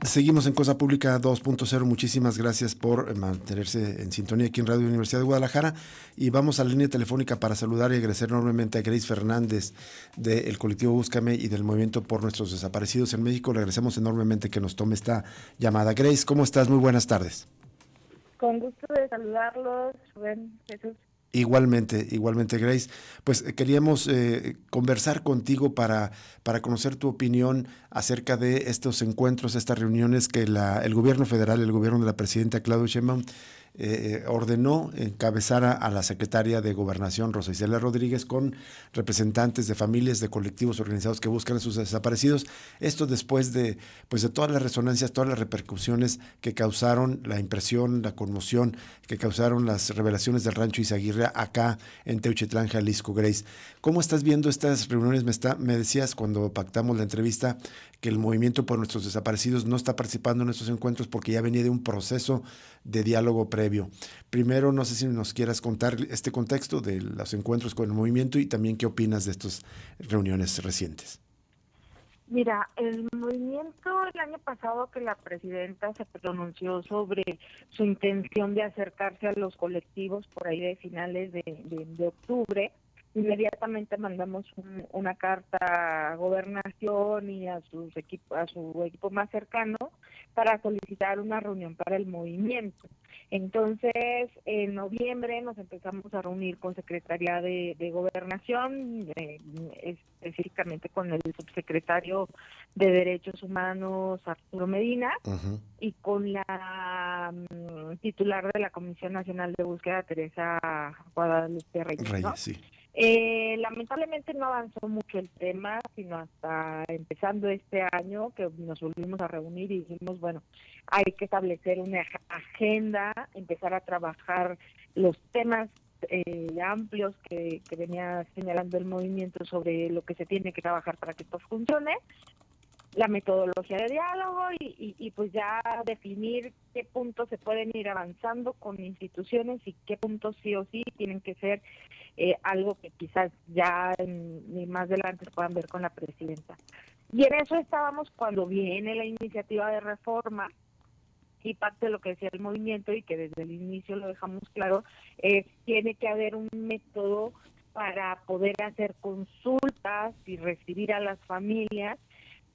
Seguimos en Cosa Pública 2.0. Muchísimas gracias por mantenerse en sintonía aquí en Radio Universidad de Guadalajara. Y vamos a la línea telefónica para saludar y agradecer enormemente a Grace Fernández del colectivo Búscame y del Movimiento por Nuestros Desaparecidos en México. Le agradecemos enormemente que nos tome esta llamada. Grace, ¿cómo estás? Muy buenas tardes. Con gusto de saludarlos, Rubén, Jesús. Igualmente, Grace. Pues queríamos conversar contigo para conocer tu opinión acerca de estos encuentros, estas reuniones que el gobierno federal, el gobierno de la presidenta Claudia Sheinbaum, ordenó encabezar a la secretaria de Gobernación, Rosa Isela Rodríguez, con representantes de familias, de colectivos organizados que buscan a sus desaparecidos. Esto después de todas las resonancias, todas las repercusiones que causaron la impresión, la conmoción, que causaron las revelaciones del Rancho Izaguirre acá en Teuchitlán, Jalisco. Grace, ¿cómo estás viendo estas reuniones? Me decías cuando pactamos la entrevista que el Movimiento por Nuestros Desaparecidos no está participando en estos encuentros porque ya venía de un proceso de diálogo previo. Primero, no sé si nos quieras contar este contexto de los encuentros con el movimiento y también qué opinas de estas reuniones recientes. Mira, el movimiento el año pasado que la presidenta se pronunció sobre su intención de acercarse a los colectivos por ahí de finales de octubre, inmediatamente mandamos una carta a Gobernación y a sus a su equipo más cercano para solicitar una reunión para el movimiento. Entonces, en noviembre nos empezamos a reunir con Secretaría de Gobernación, específicamente con el subsecretario de Derechos Humanos, Arturo Medina, Uh-huh. y con la titular de la Comisión Nacional de Búsqueda, Teresa Guadalupe Reyes, ¿no? Reyes, sí. Lamentablemente no avanzó mucho el tema, sino hasta empezando este año que nos volvimos a reunir y dijimos, bueno, hay que establecer una agenda, empezar a trabajar los temas amplios que venía señalando el movimiento sobre lo que se tiene que trabajar para que esto funcione, la metodología de diálogo y pues ya definir qué puntos se pueden ir avanzando con instituciones y qué puntos sí o sí tienen que ser algo que quizás ya más adelante se puedan ver con la presidenta. Y en eso estábamos cuando viene la iniciativa de reforma y parte de lo que decía el movimiento y que desde el inicio lo dejamos claro, tiene que haber un método para poder hacer consultas y recibir a las familias,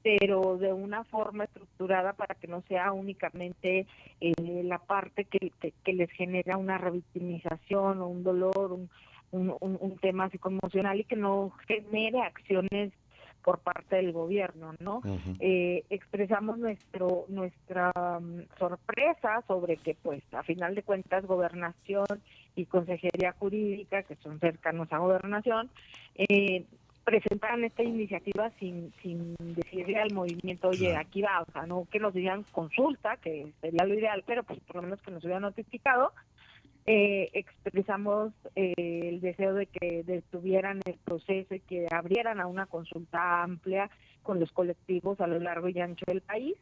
pero de una forma estructurada para que no sea únicamente la parte que les genera una revictimización o un dolor, un tema psicoemocional y que no genere acciones por parte del gobierno, ¿no? Uh-huh. Expresamos nuestra sorpresa sobre que, pues, a final de cuentas, Gobernación y Consejería Jurídica, que son cercanos a Gobernación, presentaran esta iniciativa sin decirle al movimiento, oye, Claro. aquí va, o sea, no que nos digan consulta, que sería lo ideal, pero pues por lo menos que nos hubieran notificado. Expresamos el deseo de que detuvieran el proceso y que abrieran a una consulta amplia con los colectivos a lo largo y ancho del país,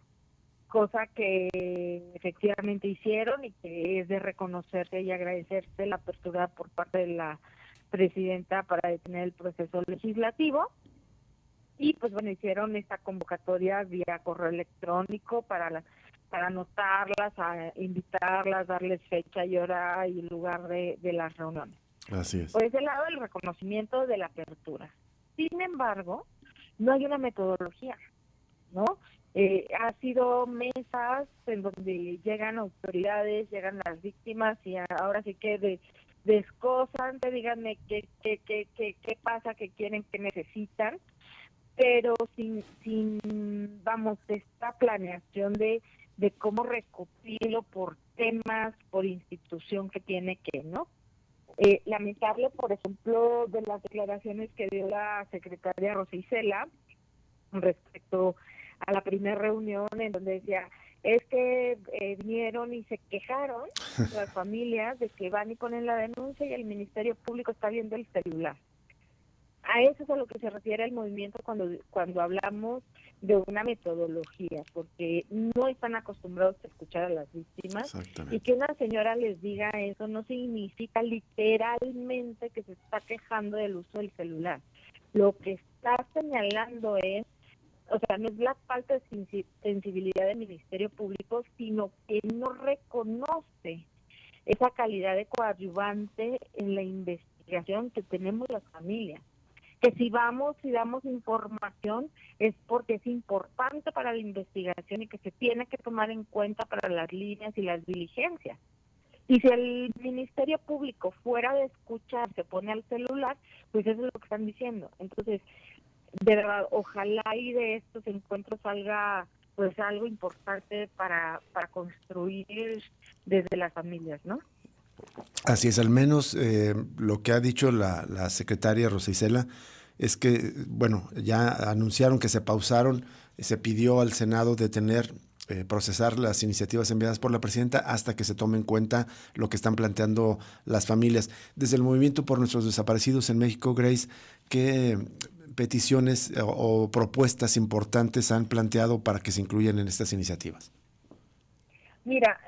cosa que efectivamente hicieron y que es de reconocerse y agradecerse la apertura por parte de la presidenta para detener el proceso legislativo. Y pues bueno, hicieron esta convocatoria vía correo electrónico para anotarlas, a invitarlas, darles fecha y hora y lugar de las reuniones. Así es. Por ese lado, el reconocimiento de la apertura. Sin embargo, no hay una metodología, ¿no? Ha sido mesas en donde llegan autoridades, llegan las víctimas y ahora sí que descosan, díganme qué pasa, qué quieren, qué necesitan, pero vamos, esta planeación de cómo recopilo por temas, por institución que tiene que, ¿no? Lamentable, por ejemplo, de las declaraciones que dio la secretaria Rosa Isela respecto a la primera reunión en donde decía, es que vinieron y se quejaron las familias de que van y ponen la denuncia y el Ministerio Público está viendo el celular. A eso es a lo que se refiere el movimiento cuando hablamos de una metodología, porque no están acostumbrados a escuchar a las víctimas y que Exactamente. una señora les diga eso no significa literalmente que se está quejando del uso del celular. Lo que está señalando es o sea, no es la falta de sensibilidad del Ministerio Público, sino que no reconoce esa calidad de coadyuvante en la investigación que tenemos las familias. Que si vamos y damos información es porque es importante para la investigación y que se tiene que tomar en cuenta para las líneas y las diligencias. Y si el Ministerio Público fuera de escuchar se pone al celular, pues eso es lo que están diciendo. Entonces, de verdad, ojalá y de estos encuentros salga pues algo importante para construir desde las familias, ¿no? Así es, al menos lo que ha dicho la secretaria Rosa Isela es que, bueno, ya anunciaron que se pausaron, se pidió al Senado detener, procesar las iniciativas enviadas por la presidenta hasta que se tome en cuenta lo que están planteando las familias. Desde el Movimiento por Nuestros Desaparecidos en México, Grace, ¿qué peticiones o propuestas importantes han planteado para que se incluyan en estas iniciativas? Mira,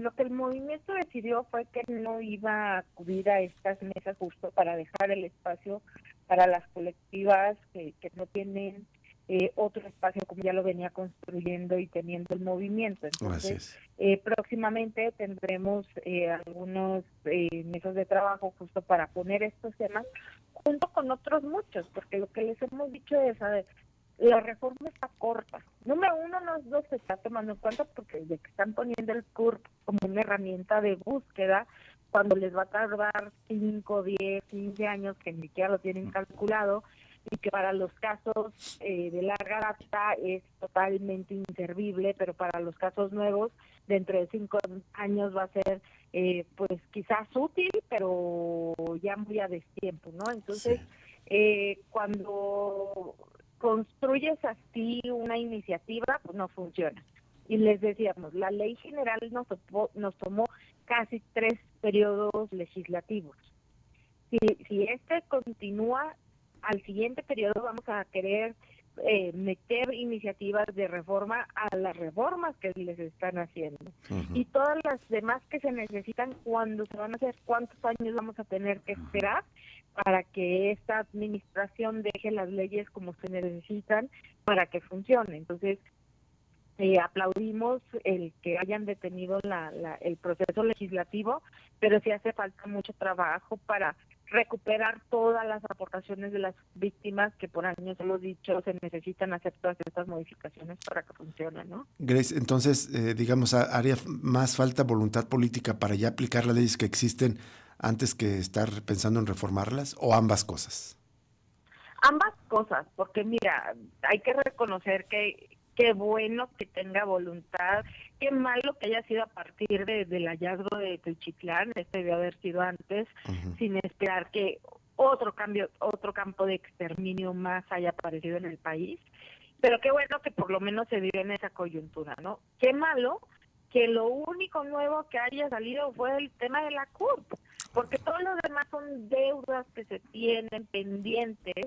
lo que el movimiento decidió fue que no iba a acudir a estas mesas justo para dejar el espacio para las colectivas que no tienen otro espacio como ya lo venía construyendo y teniendo el movimiento. Así Entonces, es. próximamente tendremos algunos mesas de trabajo justo para poner estos temas junto con otros muchos, porque lo que les hemos dicho es, a ver, la reforma está corta. Número uno, no se está tomando en cuenta porque desde que están poniendo el CURP como una herramienta de búsqueda, cuando les va a tardar 5, 10, 15 años, que ni siquiera lo tienen calculado, y que para los casos de larga data es totalmente inservible, pero para los casos nuevos, dentro de 5 años va a ser pues quizás útil, pero ya muy a destiempo, ¿no? Entonces, Sí. cuando construyes así una iniciativa, pues no funciona. Y les decíamos, la ley general nos tomó casi 3 periodos legislativos. Si este continúa, al siguiente periodo vamos a querer meter iniciativas de reforma a las reformas que les están haciendo. Uh-huh. Y todas las demás que se necesitan, cuando se van a hacer, cuántos años vamos a tener que esperar para que esta administración deje las leyes como se necesitan para que funcione. Entonces, aplaudimos el que hayan detenido el proceso legislativo, pero sí hace falta mucho trabajo para recuperar todas las aportaciones de las víctimas que por años hemos dicho se necesitan hacer todas estas modificaciones para que funcionen, ¿no? Grace, entonces, digamos, haría más falta voluntad política para ya aplicar las leyes que existen antes que estar pensando en reformarlas, o ambas cosas. Ambas cosas, porque mira, hay que reconocer que qué bueno que tenga voluntad, qué malo que haya sido a partir del hallazgo de Tulchitlán, este debió haber sido antes, Uh-huh. sin esperar que otro campo de exterminio más haya aparecido en el país, pero qué bueno que por lo menos se dio en esa coyuntura, ¿no? Qué malo que lo único nuevo que haya salido fue el tema de la CURP, porque todos los demás son deudas que se tienen pendientes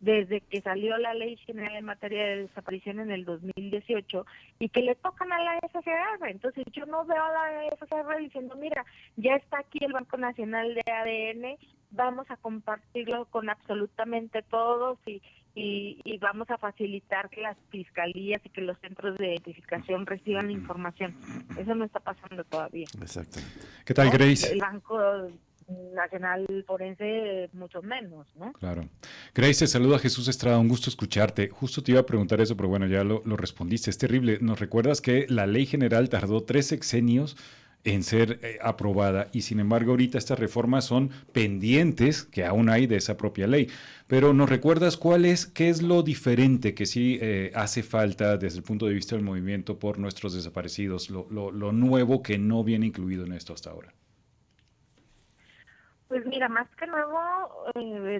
desde que salió la Ley General en materia de desaparición en el 2018 y que le tocan a la FCR. Entonces yo no veo a la FCR diciendo, mira, ya está aquí el Banco Nacional de ADN, vamos a compartirlo con absolutamente todos y vamos a facilitar que las fiscalías y que los centros de identificación reciban la información. Eso no está pasando todavía. Exactamente. ¿Qué tal, ¿No? Grace? El Banco Nacional Forense mucho menos, ¿no? Claro. Grace, te saluda Jesús Estrada, un gusto escucharte. Justo te iba a preguntar eso, pero bueno, ya lo respondiste. Es terrible. Nos recuerdas que la ley general tardó 3 sexenios en ser aprobada y sin embargo ahorita estas reformas son pendientes que aún hay de esa propia ley. Pero nos recuerdas qué es lo diferente que sí hace falta desde el punto de vista del movimiento por nuestros desaparecidos, lo nuevo que no viene incluido en esto hasta ahora. Pues mira, más que nuevo,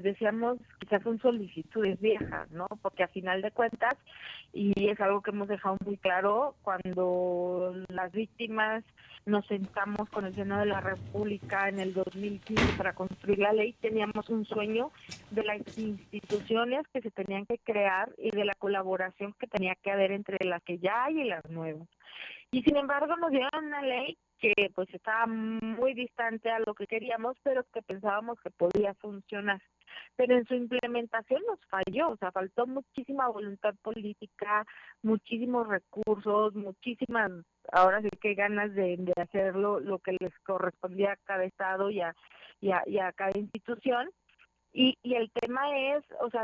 decíamos, quizás son solicitudes viejas, ¿no? Porque a final de cuentas, y es algo que hemos dejado muy claro, cuando las víctimas nos sentamos con el Senado de la República en el 2015 para construir la ley, teníamos un sueño de las instituciones que se tenían que crear y de la colaboración que tenía que haber entre las que ya hay y las nuevas. Y sin embargo nos dieron una ley que pues estaba muy distante a lo que queríamos, pero que pensábamos que podía funcionar. pero en su implementación nos falló, o sea, faltó muchísima voluntad política, muchísimos recursos, muchísimas, ahora sí que ganas de hacer lo que les correspondía a cada estado y a cada institución. Y el tema es, o sea,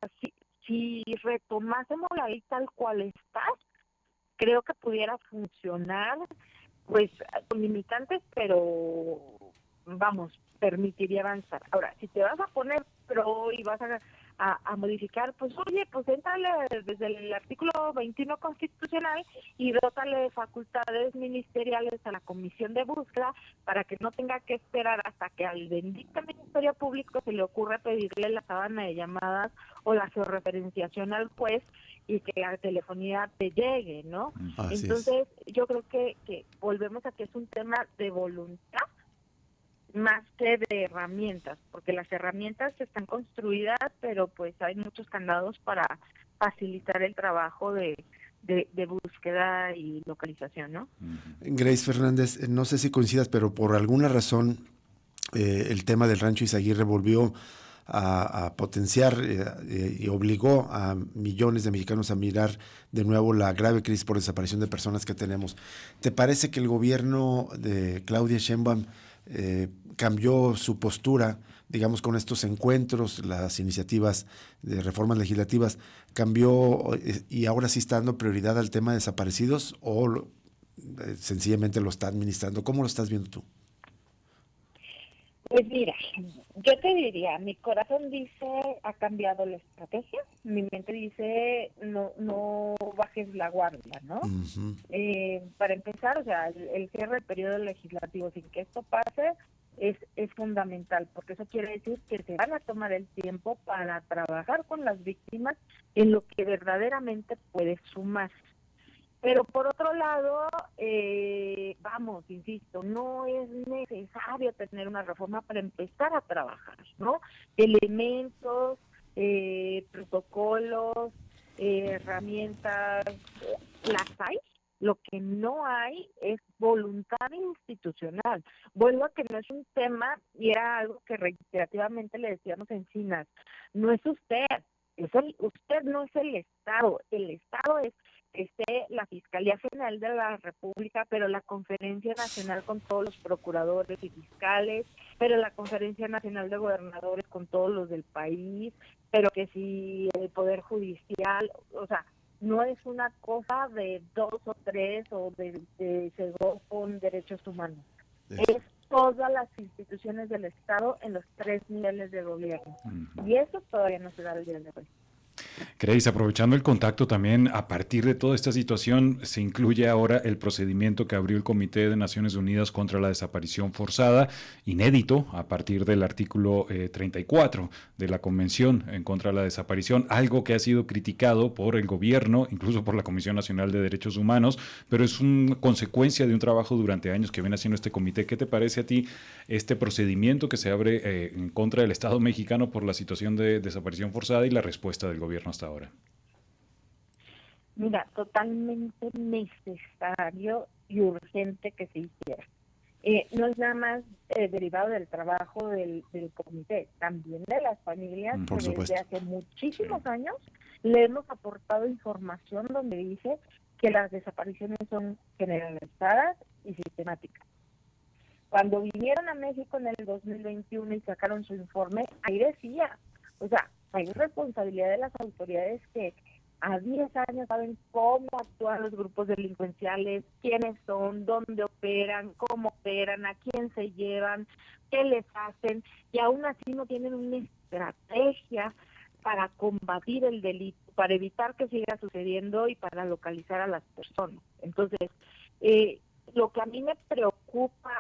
si retomásemos la ley tal cual está, creo que pudiera funcionar, pues con limitantes, pero vamos, permitiría avanzar. Ahora, si te vas a poner pro y vas a modificar, pues oye, pues éntrale desde el artículo 21 constitucional y dótale de facultades ministeriales a la comisión de búsqueda para que no tenga que esperar hasta que al bendito Ministerio Público se le ocurra pedirle la sábana de llamadas o la georreferenciación al juez y que la telefonía te llegue, ¿no? Así es. Entonces, yo creo que volvemos a que es un tema de voluntad más que de herramientas, porque las herramientas están construidas, pero pues hay muchos candados para facilitar el trabajo de búsqueda y localización, ¿no? Grace Fernández, no sé si coincidas, pero por alguna razón el tema del Rancho Izaguirre volvió a potenciar y obligó a millones de mexicanos a mirar de nuevo la grave crisis por desaparición de personas que tenemos. ¿Te parece que el gobierno de Claudia Sheinbaum cambió su postura, digamos, con estos encuentros, las iniciativas de reformas legislativas, cambió y ahora sí está dando prioridad al tema de desaparecidos o sencillamente lo está administrando? ¿Cómo lo estás viendo tú? Pues mira, yo te diría, mi corazón dice ha cambiado la estrategia, mi mente dice no bajes la guardia, ¿no? Uh-huh. Para empezar, o sea, el cierre del periodo legislativo sin que esto pase es fundamental, porque eso quiere decir que se van a tomar el tiempo para trabajar con las víctimas en lo que verdaderamente puede sumar. Pero por otro lado, vamos, insisto, no es necesario tener una reforma para empezar a trabajar, ¿no? Elementos, protocolos, herramientas, las hay. Lo que no hay es voluntad institucional. Vuelvo a que no es un tema, y era algo que reiterativamente le decíamos en CINAS, no es usted, usted no es el Estado es que esté la Fiscalía General de la República, pero la Conferencia Nacional con todos los procuradores y fiscales, pero la Conferencia Nacional de Gobernadores con todos los del país, pero que si el Poder Judicial, o sea, no es una cosa de dos o tres o de Segov con derechos humanos. Es todas las instituciones del Estado en los 3 niveles de gobierno. Y eso todavía no se da al día de hoy. Grace, aprovechando el contacto también, a partir de toda esta situación, se incluye ahora el procedimiento que abrió el Comité de Naciones Unidas contra la Desaparición Forzada, inédito a partir del artículo 34 de la Convención en contra de la Desaparición, algo que ha sido criticado por el gobierno, incluso por la Comisión Nacional de Derechos Humanos, pero es una consecuencia de un trabajo durante años que viene haciendo este comité. ¿Qué te parece a ti este procedimiento que se abre en contra del Estado mexicano por la situación de desaparición forzada y la respuesta del gobierno hasta ahora? Mira, totalmente necesario y urgente que se hiciera. No es nada más derivado del trabajo del comité, también de las familias que desde hace muchísimos años le hemos aportado información donde dice que las desapariciones son generalizadas y sistemáticas. Cuando vinieron a México en el 2021 y sacaron su informe, ahí decía, o sea, hay responsabilidad de las autoridades que a 10 años saben cómo actúan los grupos delincuenciales, quiénes son, dónde operan, cómo operan, a quién se llevan, qué les hacen, y aún así no tienen una estrategia para combatir el delito, para evitar que siga sucediendo y para localizar a las personas. Entonces, lo que a mí me preocupa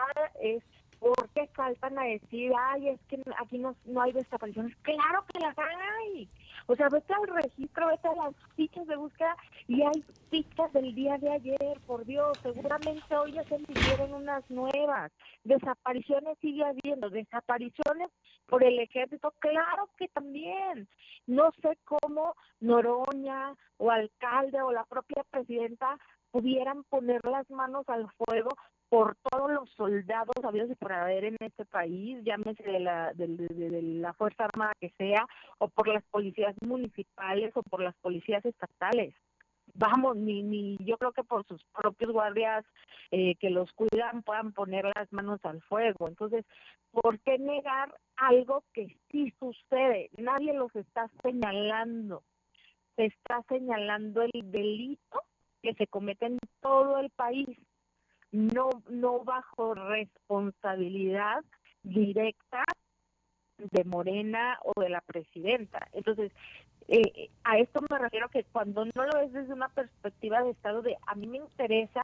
es por qué faltan a decir, ay, es que aquí no hay desapariciones. ¡Claro que las hay! O sea, vete al registro, vete a las fichas de búsqueda y hay fichas del día de ayer, por Dios, seguramente hoy ya se emitieron unas nuevas. Desapariciones sigue habiendo, desapariciones por el ejército, claro que también. No sé cómo Noroña o alcalde o la propia presidenta pudieran poner las manos al fuego por todos los soldados habidos y por haber en este país, llámese de la Fuerza Armada que sea, o por las policías municipales o por las policías estatales. Vamos, ni yo creo que por sus propios guardias que los cuidan puedan poner las manos al fuego. Entonces, ¿por qué negar algo que sí sucede? Nadie los está señalando. Se está señalando el delito que se comete en todo el país, no bajo responsabilidad directa de Morena o de la presidenta. Entonces, a esto me refiero que cuando no lo ves desde una perspectiva de Estado, de a mí me interesa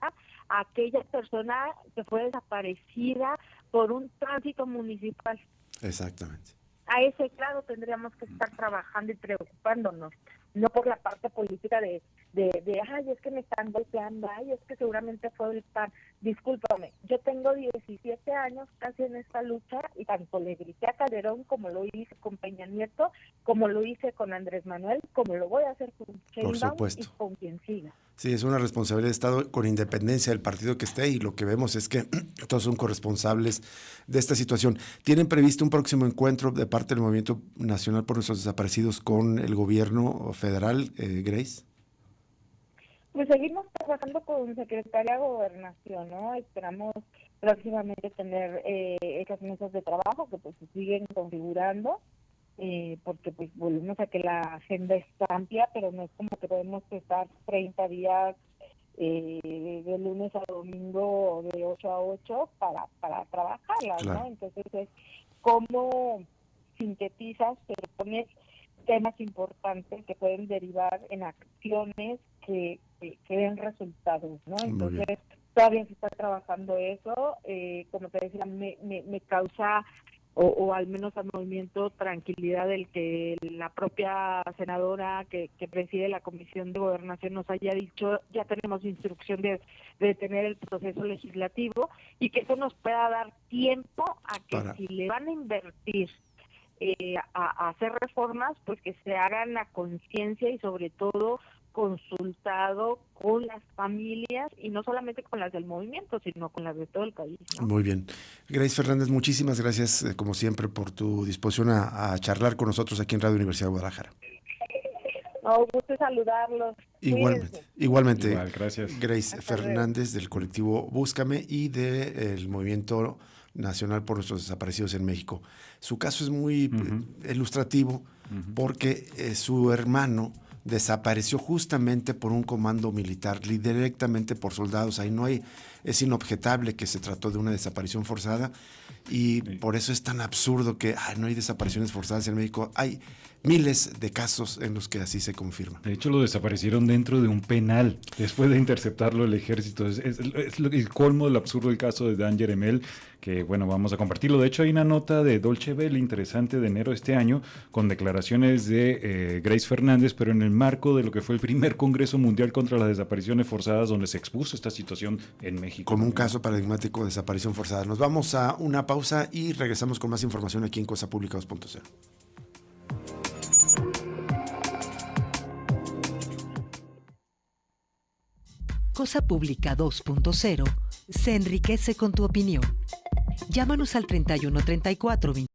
a aquella persona que fue desaparecida por un tránsito municipal. Exactamente. A ese grado tendríamos que estar trabajando y preocupándonos, no por la parte política de ay, es que me están golpeando, ay, es que seguramente fue el PAN. Discúlpame, yo tengo 17 años casi en esta lucha y tanto le grité a Calderón como lo hice con Peña Nieto, como lo hice con Andrés Manuel, como lo voy a hacer con Sheinbaum y con quien siga. Sí, es una responsabilidad de Estado con independencia del partido que esté, y lo que vemos es que todos son corresponsables de esta situación. ¿Tienen previsto un próximo encuentro de parte del Movimiento Nacional por Nuestros Desaparecidos con el gobierno federal, Grace? Pues seguimos trabajando con Secretaría de Gobernación, ¿no? Esperamos próximamente tener esas mesas de trabajo que pues se siguen configurando, porque pues volvemos a que la agenda es amplia, pero no es como que podemos estar 30 días de lunes a domingo de 8 a 8 para trabajarlas, claro, ¿no? Entonces es cómo sintetizas, pero pones temas importantes que pueden derivar en acciones que den resultados, ¿no? Entonces todavía se está trabajando eso, como te decía, me causa o al menos al movimiento tranquilidad el que la propia senadora que preside la Comisión de Gobernación nos haya dicho, ya tenemos instrucción de detener el proceso legislativo, y que eso nos pueda dar tiempo a que si le van a invertir a hacer reformas, pues que se hagan a conciencia y sobre todo consultado con las familias, y no solamente con las del movimiento, sino con las de todo el país, ¿no? Muy bien. Grace Fernández, muchísimas gracias, como siempre, por tu disposición a charlar con nosotros aquí en Radio Universidad de Guadalajara. No, gusto saludarlos. Igualmente. Igual, gracias. Grace Fernández, del colectivo Búscame y del Movimiento Nacional por Nuestros Desaparecidos en México. Su caso es muy ilustrativo, porque su hermano desapareció justamente por un comando militar, directamente por soldados. Ahí es inobjetable que se trató de una desaparición forzada, y por eso es tan absurdo que no hay desapariciones forzadas en México. Hay miles de casos en los que así se confirma. De hecho, lo desaparecieron dentro de un penal, después de interceptarlo el ejército. Es el colmo del absurdo el caso de Dan Yeremel, que bueno, vamos a compartirlo. De hecho, hay una nota de Dolce Welle interesante de enero de este año, con declaraciones de Grace Fernández, pero en el marco de lo que fue el primer Congreso Mundial contra las Desapariciones Forzadas, donde se expuso esta situación en México. Como un caso paradigmático de desaparición forzada. Nos vamos a una pausa y regresamos con más información aquí en Cosa Pública 2.0. Cosa Pública 2.0 se enriquece con tu opinión. Llámanos al 3134